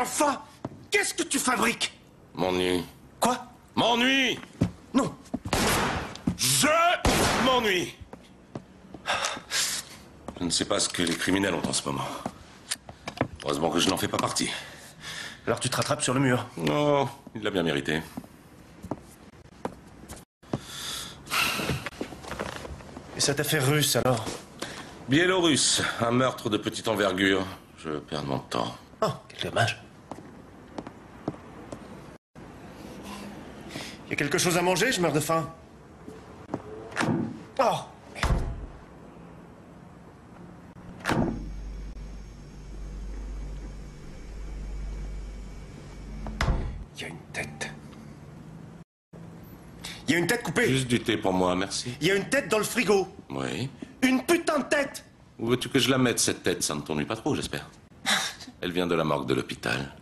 enfin, qu'est-ce que tu fabriques? M'ennuie. Quoi? M'ennuie. Non. Je m'ennuie. Je ne sais pas ce que les criminels ont en ce moment. Heureusement que je n'en fais pas partie. Alors tu te rattrapes sur le mur. Non, il l'a bien mérité. Et cette affaire russe, alors? Biélorusse, un meurtre de petite envergure. Je perds mon temps. Oh, quel dommage. Y a quelque chose à manger? Je meurs de faim. Oh! Il y a une tête. Il y a une tête coupée. Juste du thé pour moi, merci. Il y a une tête dans le frigo. Oui. Une putain de tête! Où veux-tu que je la mette, cette tête? Ça ne t'ennuie pas trop, j'espère. Elle vient de la morgue de l'hôpital.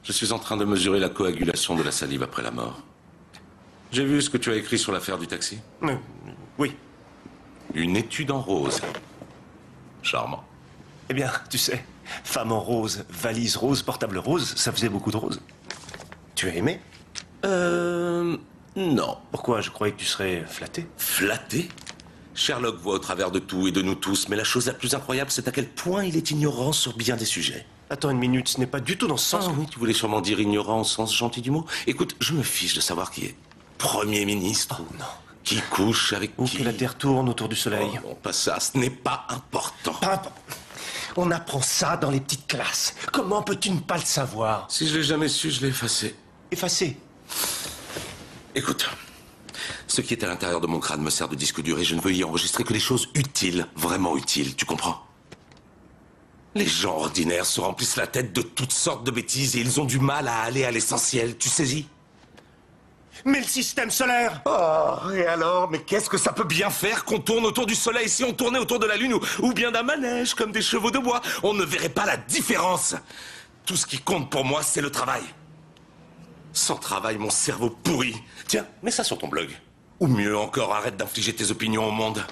Je suis en train de mesurer la coagulation de la salive après la mort. J'ai vu ce que tu as écrit sur l'affaire du taxi. Oui. Une étude en rose. Charmant. Eh bien, tu sais, femme en rose, valise rose, portable rose, ça faisait beaucoup de rose. Tu as aimé? Non. Pourquoi? Je croyais que tu serais flatté. Flatté? Sherlock voit au travers de tout et de nous tous, mais la chose la plus incroyable, c'est à quel point il est ignorant sur bien des sujets. Attends une minute, ce n'est pas du tout dans ce sens. Ah oui, tu voulais sûrement dire ignorant au sens gentil du mot. Écoute, je me fiche de savoir qui est Premier ministre. Oh non. Qui couche avec Ou qui. que la Terre tourne autour du Soleil. Oh non, pas ça, ce n'est pas important. On apprend ça dans les petites classes. Comment peux-tu ne pas le savoir? Si je l'ai jamais su, je l'ai effacé. Effacé. Écoute, ce qui est à l'intérieur de mon crâne me sert de disque dur et je ne veux y enregistrer que les choses utiles, vraiment utiles, tu comprends? Les gens ordinaires se remplissent la tête de toutes sortes de bêtises et ils ont du mal à aller à l'essentiel, tu saisis? Mais le système solaire! Oh, et alors? Mais qu'est-ce que ça peut bien faire qu'on tourne autour du soleil si on tournait autour de la lune ou bien d'un manège comme des chevaux de bois? On ne verrait pas la différence. Tout ce qui compte pour moi, c'est le travail. Sans travail, mon cerveau pourrit. Tiens, mets ça sur ton blog. Ou mieux encore, arrête d'infliger tes opinions au monde.